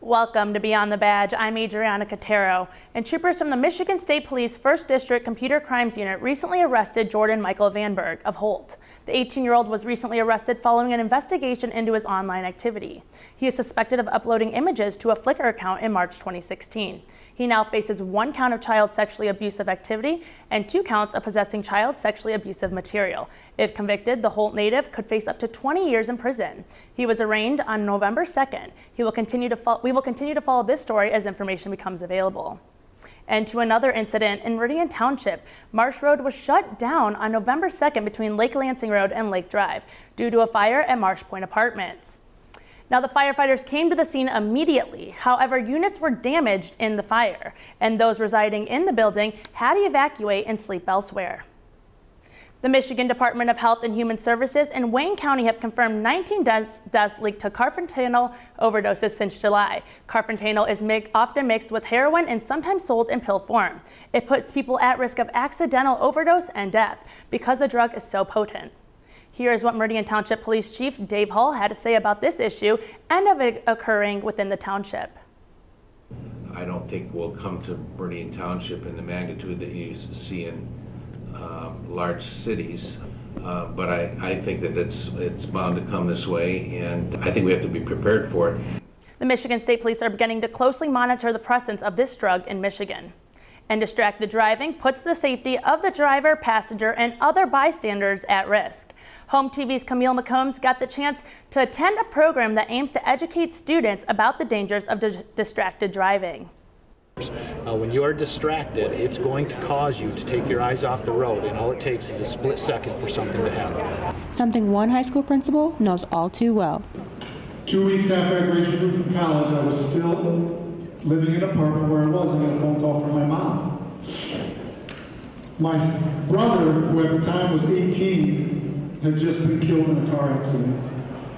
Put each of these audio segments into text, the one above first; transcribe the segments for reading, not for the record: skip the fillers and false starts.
Welcome to Beyond the Badge. I'm Adriana Cotero, and troopers from the Michigan State Police 1st District Computer Crimes Unit recently arrested Jordan Michael Vanberg of Holt. The 18-year-old was recently arrested following an investigation into his online activity. He is suspected of uploading images to a Flickr account in March 2016. He now faces 1 count of child sexually abusive activity and 2 counts of possessing child sexually abusive material. If convicted, the Holt native could face up to 20 years in prison. He was arraigned on November 2nd. We will continue to follow this story as information becomes available. And to another incident in Meridian Township, Marsh Road was shut down on November 2nd between Lake Lansing Road and Lake Drive due to a fire at Marsh Point Apartments. Now, the firefighters came to the scene immediately. However, units were damaged in the fire, and those residing in the building had to evacuate and sleep elsewhere. The Michigan Department of Health and Human Services and Wayne County have confirmed 19 deaths linked to carfentanil overdoses since July. Carfentanil is often mixed with heroin and sometimes sold in pill form. It puts people at risk of accidental overdose and death because the drug is so potent. Here is what Meridian Township Police Chief Dave Hull had to say about this issue and of it occurring within the township. I don't think we'll come to Meridian Township in the magnitude that you see in large cities, but I think that it's bound to come this way, and I think we have to be prepared for it. The Michigan State Police are beginning to closely monitor the presence of this drug in Michigan. And distracted driving puts the safety of the driver, passenger, and other bystanders at risk. HOMTV's Camille McCombs got the chance to attend a program that aims to educate students about the dangers of distracted driving. When you are distracted, it's going to cause you to take your eyes off the road, and all it takes is a split second for something to happen. Something one high school principal knows all too well. 2 weeks after I graduated from college, I was still living in an apartment where I was. I got a phone call from my mom. My brother, who at the time was 18, had just been killed in a car accident.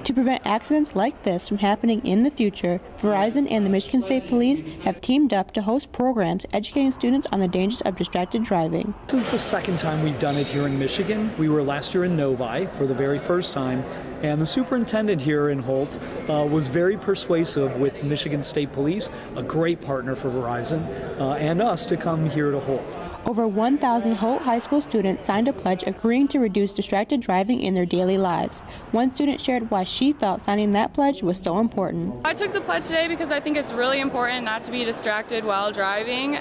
To prevent accidents like this from happening in the future, Verizon and the Michigan State Police have teamed up to host programs educating students on the dangers of distracted driving. This is the second time we've done it here in Michigan. We were last year in Novi for the very first time, and the superintendent here in Holt was very persuasive with Michigan State Police, a great partner for Verizon, and us to come here to Holt. Over 1,000 Holt High School students signed a pledge agreeing to reduce distracted driving in their daily lives. One student shared why she felt signing that pledge was so important. I took the pledge today because I think it's really important not to be distracted while driving.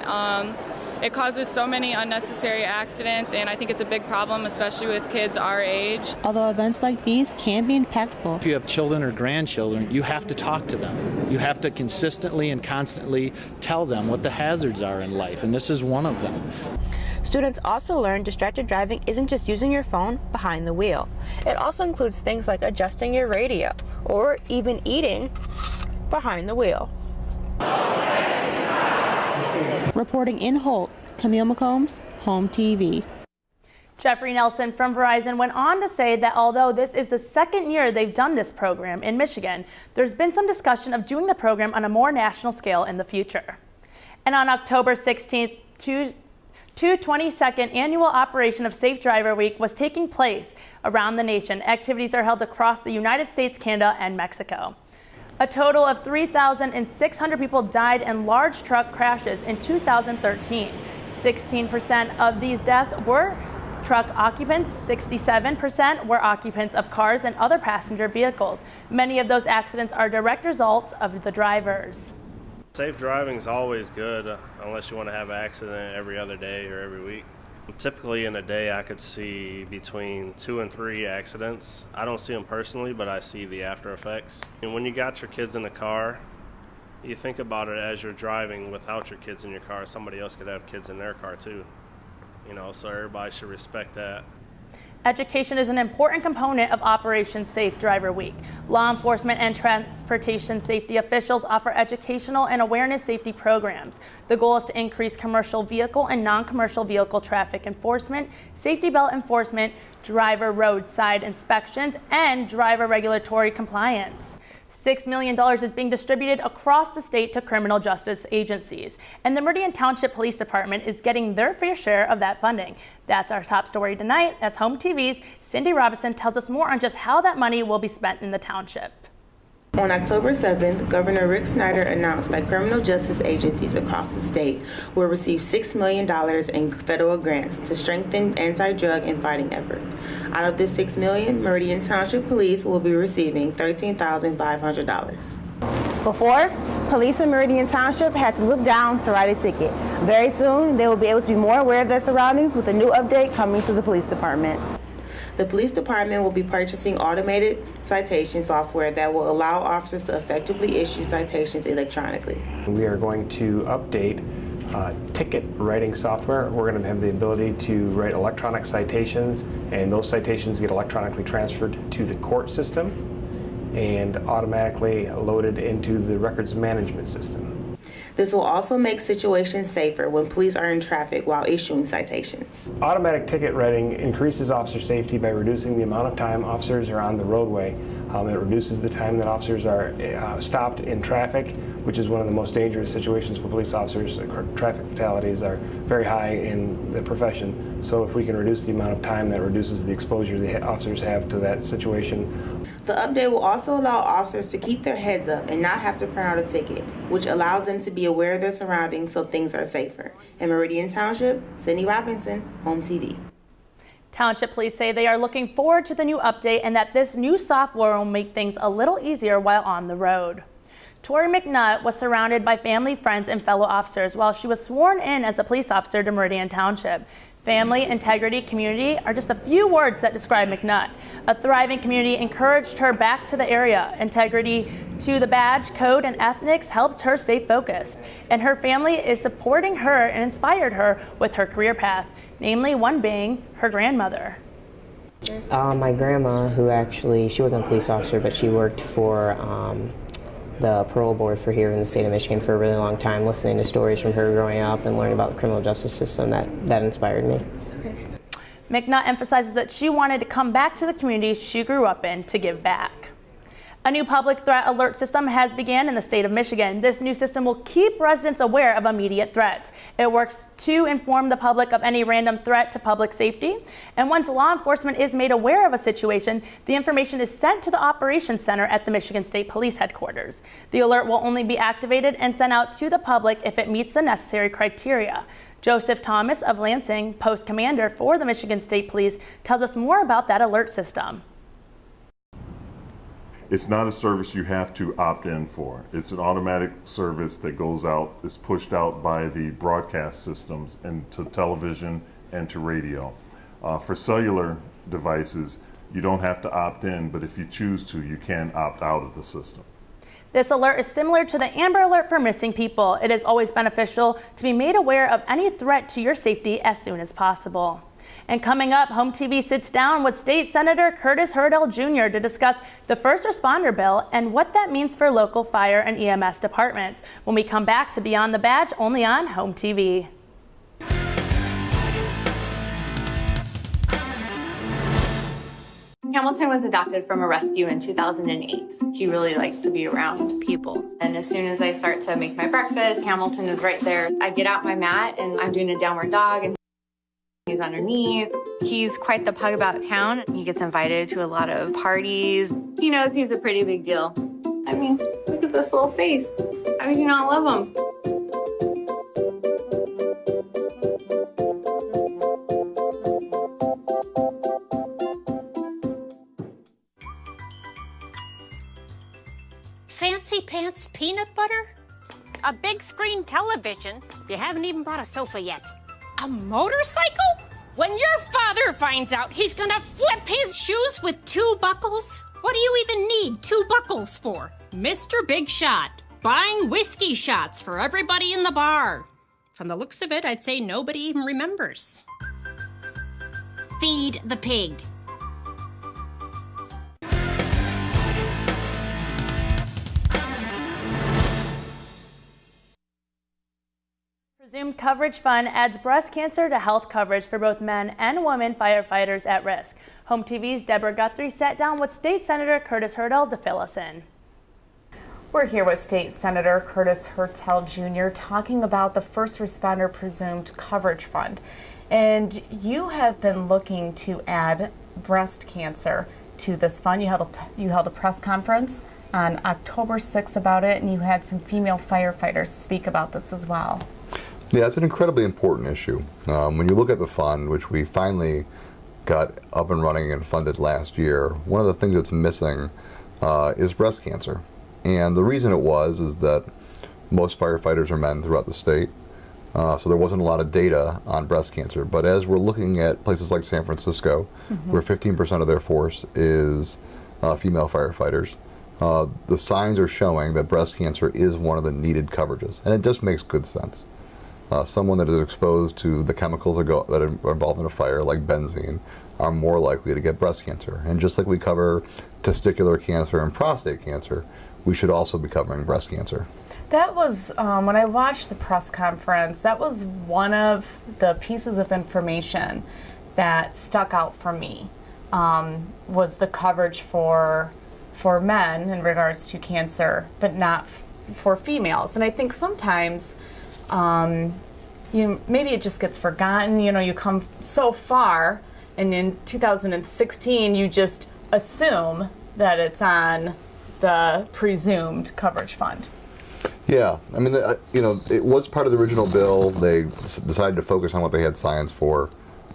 It causes so many unnecessary accidents, and I think it's a big problem, especially with kids our age. Although events like these can be impactful. If you have children or grandchildren, you have to talk to them. You have to consistently and constantly tell them what the hazards are in life, and this is one of them. Students also learn distracted driving isn't just using your phone behind the wheel. It also includes things like adjusting your radio or even eating behind the wheel. Reporting in Holt, Camille McCombs, HOMTV. Jeffrey Nelson from Verizon went on to say that although this is the 2nd year they've done this program in Michigan, there's been some discussion of doing the program on a more national scale in the future. And on October 16th, 22nd annual operation of Safe Driver Week was taking place around the nation. Activities are held across the United States, Canada, and Mexico. A total of 3,600 people died in large truck crashes in 2013. 16% of these deaths were truck occupants, 67% were occupants of cars and other passenger vehicles. Many of those accidents are direct results of the drivers. Safe driving is always good, unless you want to have an accident every other day or every week. Typically in a day I could see between 2 and 3 accidents. I don't see them personally, but I see the after effects. And when you got your kids in the car, you think about it as you're driving without your kids in your car. Somebody else could have kids in their car too. So everybody should respect that. Education is an important component of Operation Safe Driver Week. Law enforcement and transportation safety officials offer educational and awareness safety programs. The goal is to increase commercial vehicle and non-commercial vehicle traffic enforcement, safety belt enforcement, driver roadside inspections, and driver regulatory compliance. $6 million is being distributed across the state to criminal justice agencies, and the Meridian Township Police Department is getting their fair share of that funding. That's our top story tonight, as HOMTV's Cindy Robinson tells us more on just how that money will be spent in the township. On October 7th, Governor Rick Snyder announced that criminal justice agencies across the state will receive $6 million in federal grants to strengthen anti-drug and fighting efforts. Out of this $6 million, Meridian Township Police will be receiving $13,500. Before, police in Meridian Township had to look down to write a ticket. Very soon, they will be able to be more aware of their surroundings with a new update coming to the police department. The police department will be purchasing automated citation software that will allow officers to effectively issue citations electronically. We are going to update ticket writing software. We're going to have the ability to write electronic citations, and those citations get electronically transferred to the court system and automatically loaded into the records management system. This will also make situations safer when police are in traffic while issuing citations. Automatic ticket writing increases officer safety by reducing the amount of time officers are on the roadway. It reduces the time that officers are stopped in traffic, which is one of the most dangerous situations for police officers. Traffic fatalities are very high in the profession. So if we can reduce the amount of time, that reduces the exposure the officers have to that situation. The update will also allow officers to keep their heads up and not have to print out a ticket, which allows them to be aware of their surroundings so things are safer. In Meridian Township, Cindy Robinson, HOMTV. Township Police say they are looking forward to the new update and that this new software will make things a little easier while on the road. Tori McNutt was surrounded by family, friends, and fellow officers while she was sworn in as a police officer to Meridian Township. Family, integrity, community are just a few words that describe McNutt. A thriving community encouraged her back to the area. Integrity to the badge, code, and ethics helped her stay focused. And her family is supporting her and inspired her with her career path, namely one being her grandmother. My grandma, who actually, she wasn't a police officer, but she worked for the parole board for here in the state of Michigan for a really long time, listening to stories from her growing up and learning about the criminal justice system. That inspired me. McNutt emphasizes that she wanted to come back to the community she grew up in to give back. A new public threat alert system has begun in the state of Michigan. This new system will keep residents aware of immediate threats. It works to inform the public of any random threat to public safety. And once law enforcement is made aware of a situation, the information is sent to the Operations Center at the Michigan State Police Headquarters. The alert will only be activated and sent out to the public if it meets the necessary criteria. Joseph Thomas of Lansing, Post Commander for the Michigan State Police, tells us more about that alert system. It's not a service you have to opt in for. It's an automatic service that goes out, is pushed out by the broadcast systems and to television and to radio. For cellular devices, you don't have to opt in, but if you choose to, you can opt out of the system. This alert is similar to the Amber Alert for missing people. It is always beneficial to be made aware of any threat to your safety as soon as possible. And coming up, HOMTV sits down with State Senator Curtis Hurdell Jr. to discuss the first responder bill and what that means for local fire and EMS departments when we come back to Beyond the Badge, only on HOMTV. Hamilton was adopted from a rescue in 2008. He really likes to be around people. And as soon as I start to make my breakfast, Hamilton is right there. I get out my mat and I'm doing a downward dog and he's underneath. He's quite the pug about town. He gets invited to a lot of parties. He knows he's a pretty big deal. I mean, look at this little face. How could you not love him? Fancy pants peanut butter? A big screen television? You haven't even bought a sofa yet. A motorcycle? When your father finds out, he's gonna flip his shoes with 2 buckles? What do you even need 2 buckles for? Mr. Big Shot, buying whiskey shots for everybody in the bar. From the looks of it, I'd say nobody even remembers. Feed the pig. Presumed Coverage Fund adds breast cancer to health coverage for both men and women firefighters at risk. HOMTV's Deborah Guthrie sat down with State Senator Curtis Hurdell to fill us in. We're here with State Senator Curtis Hurdell Jr. talking about the First Responder Presumed Coverage Fund. And you have been looking to add breast cancer to this fund. You held a press conference on October 6th about it, and you had some female firefighters speak about this as well. Yeah, it's an incredibly important issue. When you look at the fund, which we finally got up and running and funded last year, one of the things that's missing is breast cancer. And the reason it is that most firefighters are men throughout the state, so there wasn't a lot of data on breast cancer. But as we're looking at places like San Francisco, where 15% of their force is female firefighters, the signs are showing that breast cancer is one of the needed coverages. And it just makes good sense. Someone that is exposed to the chemicals that are involved in a fire, like benzene, are more likely to get breast cancer. And just like we cover testicular cancer and prostate cancer, we should also be covering breast cancer. That was, when I watched the press conference, that was one of the pieces of information that stuck out for me, was the coverage for men in regards to cancer, but not for females. And I think sometimes, maybe it just gets forgotten. You come so far, and in 2016, you just assume that it's on the presumed coverage fund. Yeah, I mean, it was part of the original bill. They decided to focus on what they had science for,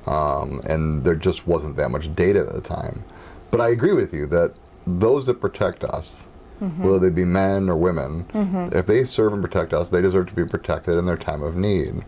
and there just wasn't that much data at the time. But I agree with you that those that protect us, whether they be men or women, if they serve and protect us, they deserve to be protected in their time of need.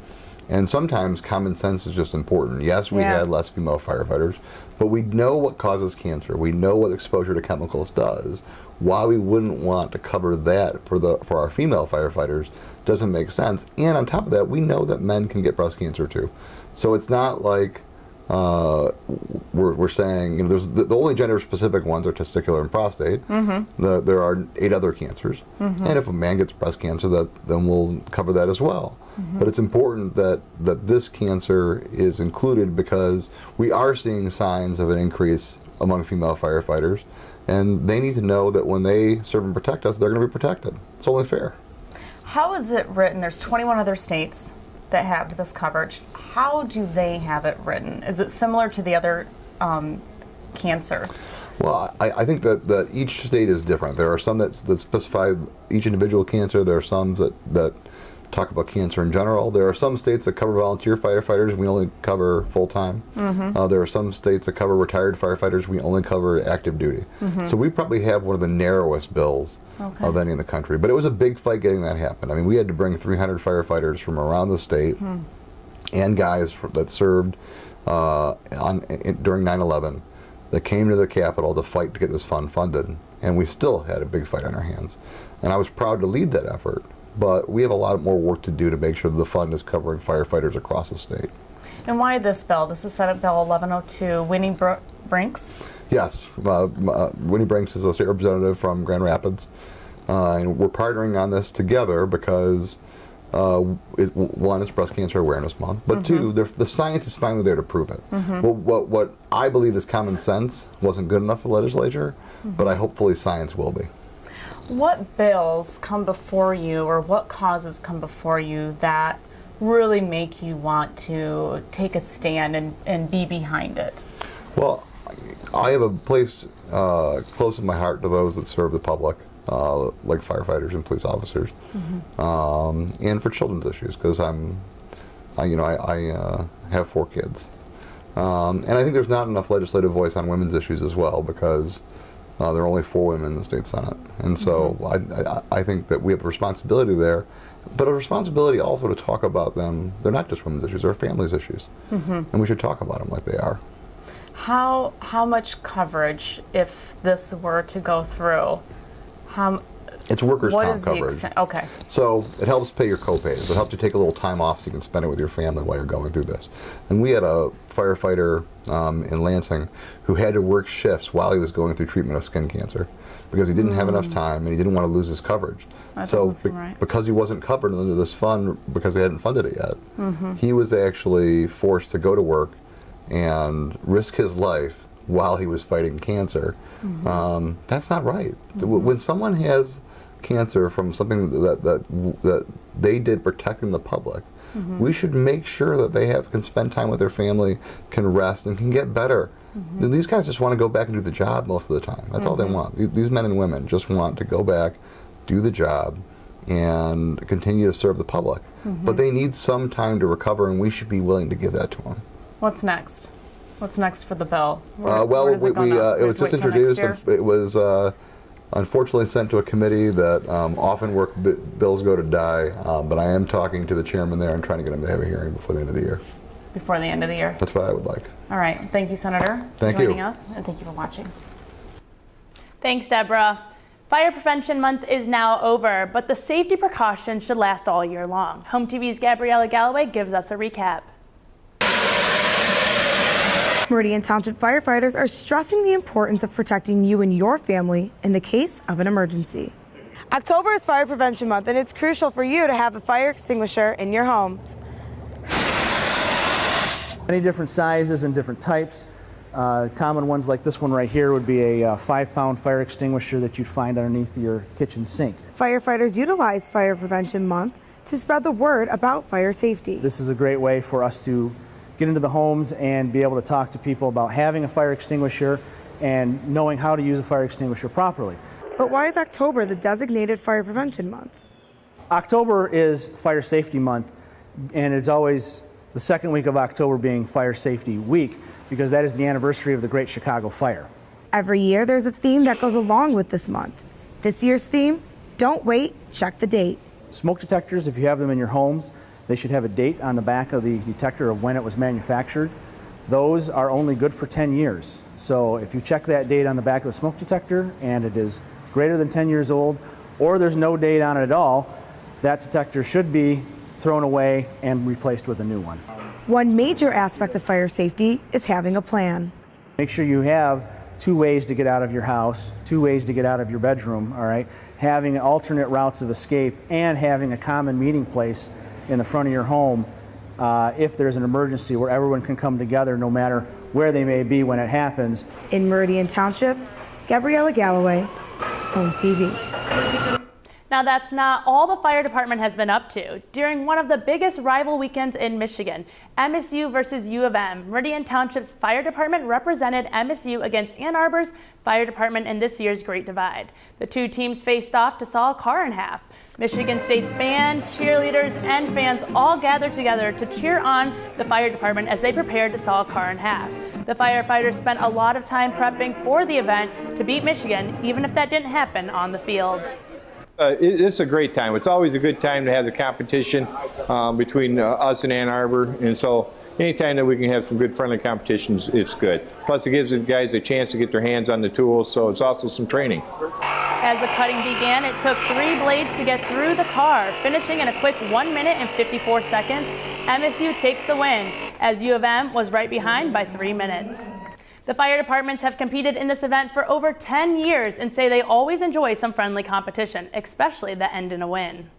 And sometimes common sense is just important. Yes, we had less female firefighters, but we know what causes cancer. We know what exposure to chemicals does. Why we wouldn't want to cover that for our female firefighters doesn't make sense. And on top of that, we know that men can get breast cancer too. So it's not like we're saying, there's the only gender-specific ones are testicular and prostate. There are 8 other cancers, and if a man gets breast cancer, then we'll cover that as well. But it's important that this cancer is included because we are seeing signs of an increase among female firefighters, and they need to know that when they serve and protect us, they're going to be protected. It's only fair. How is it written? There's 21 other states that have this coverage. How do they have it written? Is it similar to the other cancers? Well, I think that each state is different. There are some that specify each individual cancer. There are some that talk about cancer in general. There are some states that cover volunteer firefighters. We only cover full-time. There are some states that cover retired firefighters. We only cover active duty. So we probably have one of the narrowest bills of any in the country. But it was a big fight getting that happen. I mean, we had to bring 300 firefighters from around the state and guys that served during 9/11 that came to the Capitol to fight to get this fund funded. And we still had a big fight on our hands. And I was proud to lead that effort. But we have a lot more work to do to make sure that the fund is covering firefighters across the state. And why this bill? This is Senate Bill 1102. Winnie Brinks? Yes. Winnie Brinks is a state representative from Grand Rapids. And we're partnering on this together because, one, it's Breast Cancer Awareness Month, but two, the science is finally there to prove it. What I believe is common sense wasn't good enough for the legislature, but hopefully science will be. What bills come before you, or what causes come before you that really make you want to take a stand and be behind it? Well, I have a place close to my heart to those that serve the public, like firefighters and police officers, and for children's issues, because I have 4 kids. And I think there's not enough legislative voice on women's issues as well, because there are only 4 women in the state Senate. And so I think that we have a responsibility there, but a responsibility also to talk about them. They're not just women's issues, they're families' issues. And we should talk about them like they are. How much coverage, if this were to go through, It's workers' comp coverage. Okay. So it helps pay your co-pays. It helps you take a little time off so you can spend it with your family while you're going through this. And we had a firefighter in Lansing who had to work shifts while he was going through treatment of skin cancer because he didn't have enough time and he didn't want to lose his coverage. That so doesn't seem right. Because he wasn't covered under this fund because they hadn't funded it yet, he was actually forced to go to work and risk his life while he was fighting cancer. That's not right. When someone has cancer from something that they did protecting the public, We should make sure that they can spend time with their family, can rest, and can get better. These guys just want to go back and do the job most of the time. That's all they want. These men and women just want to go back, do the job, and continue to serve the public. But they need some time to recover, and we should be willing to give that to them. What's next? What's next for the bill? Well, it was just introduced. It was unfortunately sent to a committee that often where bills go to die. But I am talking to the chairman there and trying to get him to have a hearing before the end of the year. Before the end of the year. That's what I would like. All right. Thank you, Senator, for joining us, and thank you for watching. Thanks, Deborah. Fire Prevention Month is now over, but the safety precautions should last all year long. HOMTV's Gabriella Galloway gives us a recap. Meridian Township firefighters are stressing the importance of protecting you and your family in the case of an emergency. October is Fire Prevention Month, and it's crucial for you to have a fire extinguisher in your homes. Many different sizes and different types. Common ones like this one right here would be a 5-pound fire extinguisher that you'd find underneath your kitchen sink. Firefighters utilize Fire Prevention Month to spread the word about fire safety. This is a great way for us to get into the homes and be able to talk to people about having a fire extinguisher and knowing how to use a fire extinguisher properly. But why is October the designated Fire Prevention Month? October is Fire Safety Month, and it's always the second week of October being Fire Safety Week, because that is the anniversary of the Great Chicago Fire. Every year there's a theme that goes along with this month. This year's theme, don't wait, check the date. Smoke detectors, if you have them in your homes, they should have a date on the back of the detector of when it was manufactured. Those are only good for 10 years. So if you check that date on the back of the smoke detector and it is greater than 10 years old, or there's no date on it at all, that detector should be thrown away and replaced with a new one. One major aspect of fire safety is having a plan. Make sure you have 2 ways to get out of your house, 2 ways to get out of your bedroom, all right? Having alternate routes of escape and having a common meeting place in the front of your home if there's an emergency where everyone can come together no matter where they may be when it happens. In Meridian Township, Gabriella Galloway, HOMTV. Now that's not all the fire department has been up to. During one of the biggest rival weekends in Michigan, MSU versus U of M, Meridian Township's fire department represented MSU against Ann Arbor's fire department in this year's Great Divide. The two teams faced off to saw a car in half. Michigan State's band, cheerleaders, and fans all gathered together to cheer on the fire department as they prepared to saw a car in half. The firefighters spent a lot of time prepping for the event to beat Michigan, even if that didn't happen on the field. It's a great time. It's always a good time to have the competition between us and Ann Arbor, and so anytime that we can have some good friendly competitions, it's good. Plus it gives the guys a chance to get their hands on the tools, so it's also some training. As the cutting began, it took 3 blades to get through the car, finishing in a quick 1 minute and 54 seconds. MSU takes the win, as U of M was right behind by 3 minutes. The fire departments have competed in this event for over 10 years and say they always enjoy some friendly competition, especially that end in a win.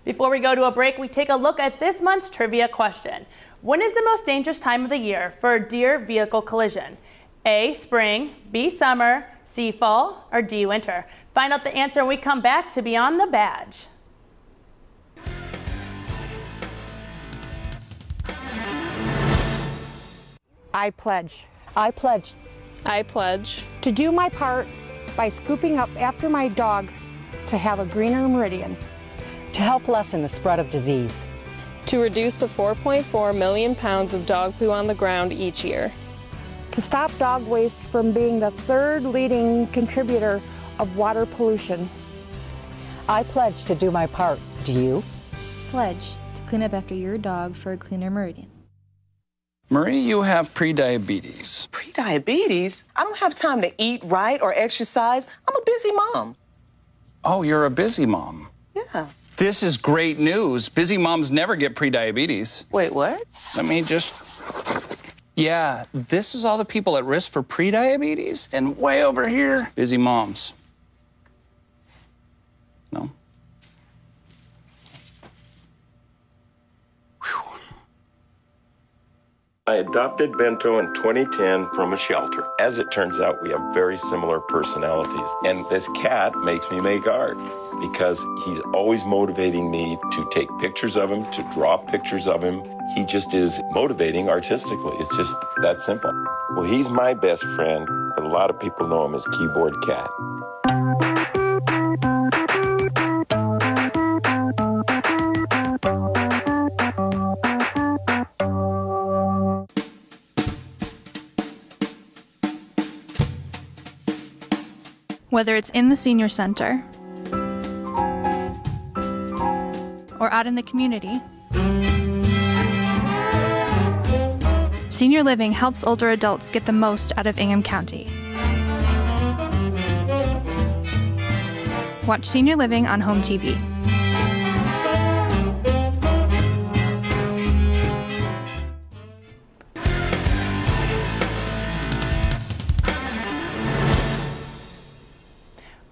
Before we go to a break, we take a look at this month's trivia question. When is the most dangerous time of the year for a deer vehicle collision? A, spring, B, summer, C, fall, or D, winter? Find out the answer when we come back to Beyond the Badge. I pledge. I pledge. I pledge. To do my part by scooping up after my dog to have a greener Meridian. To help lessen the spread of disease. To reduce the 4.4 million pounds of dog poo on the ground each year. To stop dog waste from being the 3rd leading contributor of water pollution. I pledge to do my part. Do you? Pledge to clean up after your dog for a cleaner Meridian. Marie, you have prediabetes. Prediabetes? I don't have time to eat right or exercise. I'm a busy mom. Oh, you're a busy mom. Yeah. This is great news. Busy moms never get prediabetes. Wait, what? Let me just... Yeah, this is all the people at risk for prediabetes, and way over here, busy moms. No? I adopted Bento in 2010 from a shelter. As it turns out, we have very similar personalities. And this cat makes me make art because he's always motivating me to take pictures of him, to draw pictures of him. He just is motivating artistically. It's just that simple. Well, he's my best friend, but a lot of people know him as Keyboard Cat. Whether it's in the senior center or out in the community, senior living helps older adults get the most out of Ingham County. Watch Senior Living on HOMTV.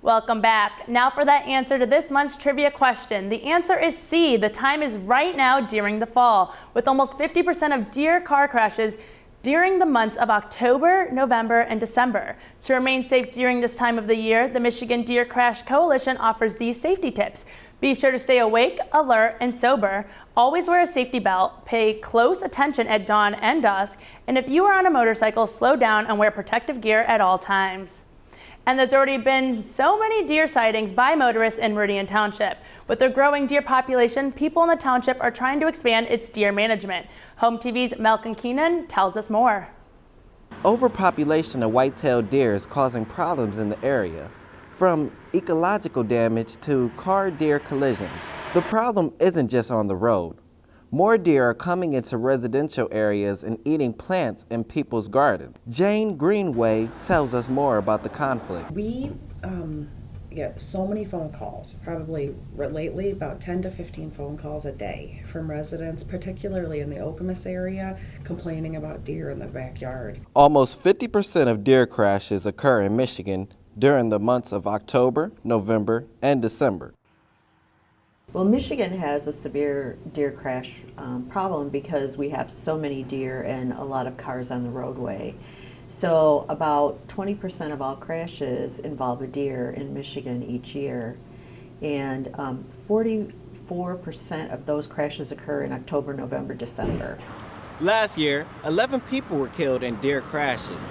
Welcome back. Now for that answer to this month's trivia question. The answer is C. The time is right now during the fall, with almost 50% of deer car crashes during the months of October, November, and December. To remain safe during this time of the year, the Michigan Deer Crash Coalition offers these safety tips. Be sure to stay awake, alert, and sober. Always wear a safety belt. Pay close attention at dawn and dusk. And if you are on a motorcycle, slow down and wear protective gear at all times. And there's already been so many deer sightings by motorists in Meridian Township. With the growing deer population, people in the township are trying to expand its deer management. HOMTV's Malcolm Keenan tells us more. Overpopulation of white-tailed deer is causing problems in the area, from ecological damage to car-deer collisions. The problem isn't just on the road. More deer are coming into residential areas and eating plants in people's gardens. Jane Greenway tells us more about the conflict. We get so many phone calls, probably lately about 10 to 15 phone calls a day from residents, particularly in the Okemos area, complaining about deer in the backyard. Almost 50% of deer crashes occur in Michigan during the months of October, November, and December. Well, Michigan has a severe deer crash problem because we have so many deer and a lot of cars on the roadway. So about 20% of all crashes involve a deer in Michigan each year, and 44% of those crashes occur in October, November, December. Last year, 11 people were killed in deer crashes.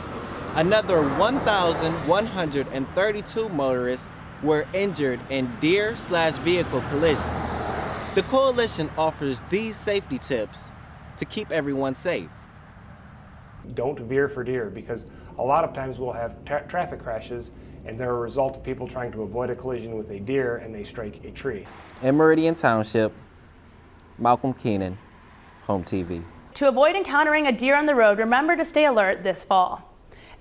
Another 1,132 motorists were injured in deer/vehicle collisions. The coalition offers these safety tips to keep everyone safe. Don't veer for deer, because a lot of times we'll have traffic crashes and they're a result of people trying to avoid a collision with a deer and they strike a tree. In Meridian Township, Malcolm Keenan, HOMTV. To avoid encountering a deer on the road, remember to stay alert this fall.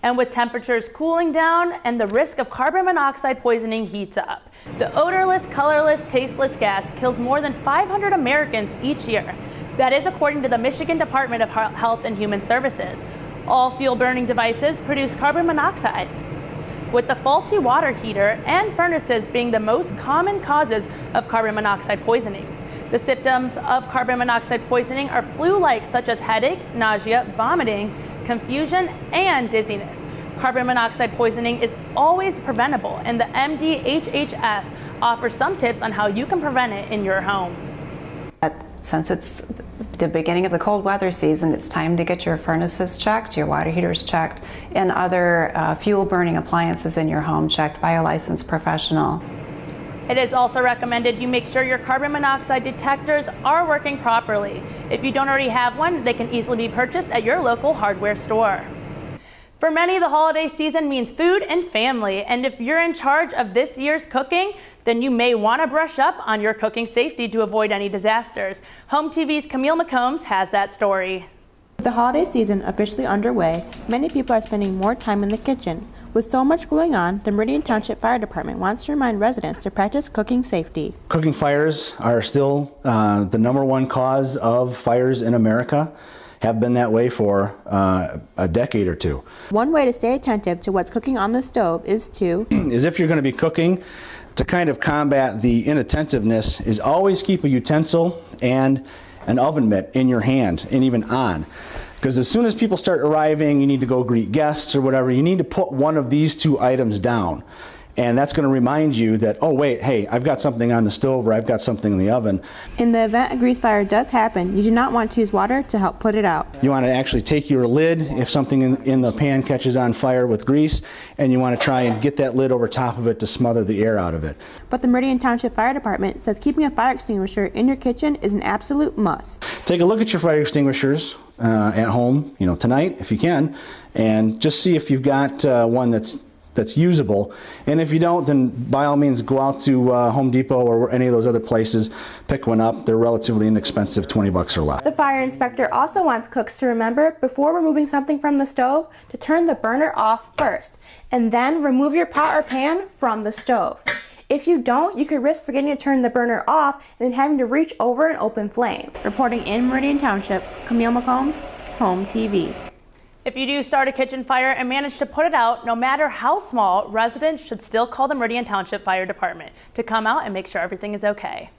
And with temperatures cooling down and the risk of carbon monoxide poisoning heats up, the odorless, colorless, tasteless gas kills more than 500 Americans each year. That is according to the Michigan Department of Health and Human Services. All fuel-burning devices produce carbon monoxide, with the faulty water heater and furnaces being the most common causes of carbon monoxide poisonings. The symptoms of carbon monoxide poisoning are flu-like, such as headache, nausea, vomiting, confusion, and dizziness. Carbon monoxide poisoning is always preventable, and the MDHHS offers some tips on how you can prevent it in your home. Since it's the beginning of the cold weather season, it's time to get your furnaces checked, your water heaters checked, and other fuel-burning appliances in your home checked by a licensed professional. It is also recommended you make sure your carbon monoxide detectors are working properly. If you don't already have one, they can easily be purchased at your local hardware store. For many, the holiday season means food and family, and if you're in charge of this year's cooking, then you may want to brush up on your cooking safety to avoid any disasters. HOMTV's Camille McCombs has that story. With the holiday season officially underway, many people are spending more time in the kitchen. With so much going on, the Meridian Township Fire Department wants to remind residents to practice cooking safety. Cooking fires are still the #1 cause of fires in America, have been that way for a decade or two. One way to stay attentive to what's cooking on the stove is if you're going to be cooking, to kind of combat the inattentiveness, is always keep a utensil and an oven mitt in your hand and even on. Because as soon as people start arriving, you need to go greet guests or whatever, you need to put one of these two items down. And that's going to remind you that, oh wait, hey, I've got something on the stove or I've got something in the oven. In the event a grease fire does happen, you do not want to use water to help put it out. You want to actually take your lid, if something in the pan catches on fire with grease, and you want to try and get that lid over top of it to smother the air out of it. But the Meridian Township Fire Department says keeping a fire extinguisher in your kitchen is an absolute must. Take a look at your fire extinguishers at home, tonight if you can, and just see if you've got one that's usable. And if you don't, then by all means go out to Home Depot or any of those other places, pick one up. They're relatively inexpensive, $20 or less. The fire inspector also wants cooks to remember before removing something from the stove to turn the burner off first, and then remove your pot or pan from the stove. If you don't, you could risk forgetting to turn the burner off and then having to reach over an open flame. Reporting in Meridian Township, Camille McCombs, HOMTV. If you do start a kitchen fire and manage to put it out, no matter how small, residents should still call the Meridian Township Fire Department to come out and make sure everything is okay.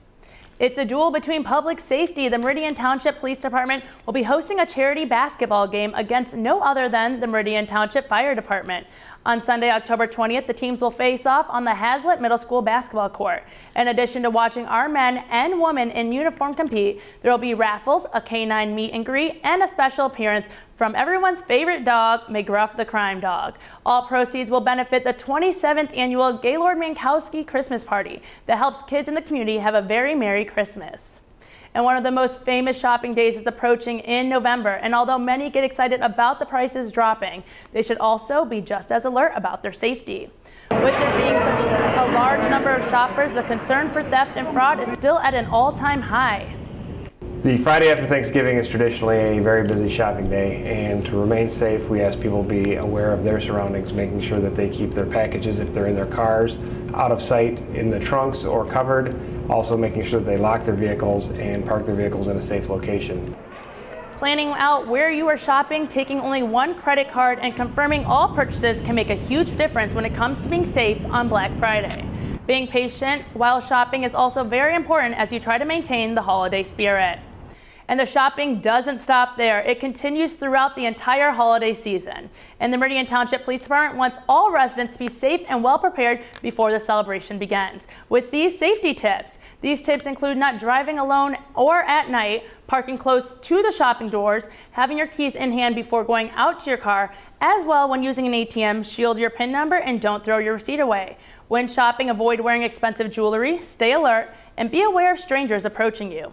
It's a duel between public safety. The Meridian Township Police Department will be hosting a charity basketball game against no other than the Meridian Township Fire Department. On Sunday, October 20th, the teams will face off on the Hazlitt Middle School basketball court. In addition to watching our men and women in uniform compete, there will be raffles, a canine meet and greet, and a special appearance from everyone's favorite dog, McGruff the Crime Dog. All proceeds will benefit the 27th annual Gaylord Mankowski Christmas Party that helps kids in the community have a very Merry Christmas. And one of the most famous shopping days is approaching in November, and although many get excited about the prices dropping, they should also be just as alert about their safety. With there being such a large number of shoppers, the concern for theft and fraud is still at an all-time high. The Friday after Thanksgiving is traditionally a very busy shopping day, and to remain safe, we ask people to be aware of their surroundings, making sure that they keep their packages, if they're in their cars, out of sight in the trunks or covered. Also making sure that they lock their vehicles and park their vehicles in a safe location. Planning out where you are shopping, taking only one credit card, and confirming all purchases can make a huge difference when it comes to being safe on Black Friday. Being patient while shopping is also very important as you try to maintain the holiday spirit. And the shopping doesn't stop there. It continues throughout the entire holiday season. And the Meridian Township Police Department wants all residents to be safe and well prepared before the celebration begins. With these safety tips, these tips include not driving alone or at night, parking close to the shopping doors, having your keys in hand before going out to your car, as well when using an ATM, shield your PIN number and don't throw your receipt away. When shopping, avoid wearing expensive jewelry, stay alert, and be aware of strangers approaching you.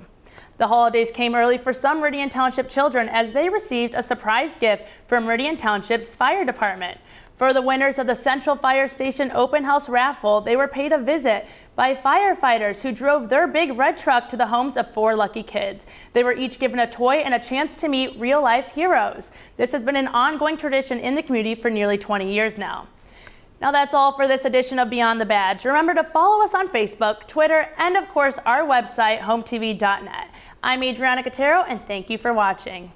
The holidays came early for some Meridian Township children as they received a surprise gift from Meridian Township's Fire Department. For the winners of the Central Fire Station Open House Raffle, they were paid a visit by firefighters who drove their big red truck to the homes of 4 lucky kids. They were each given a toy and a chance to meet real-life heroes. This has been an ongoing tradition in the community for nearly 20 years now. Now that's all for this edition of Beyond the Badge. Remember to follow us on Facebook, Twitter, and of course our website, HOMTV.net. I'm Adriana Cotero, and thank you for watching.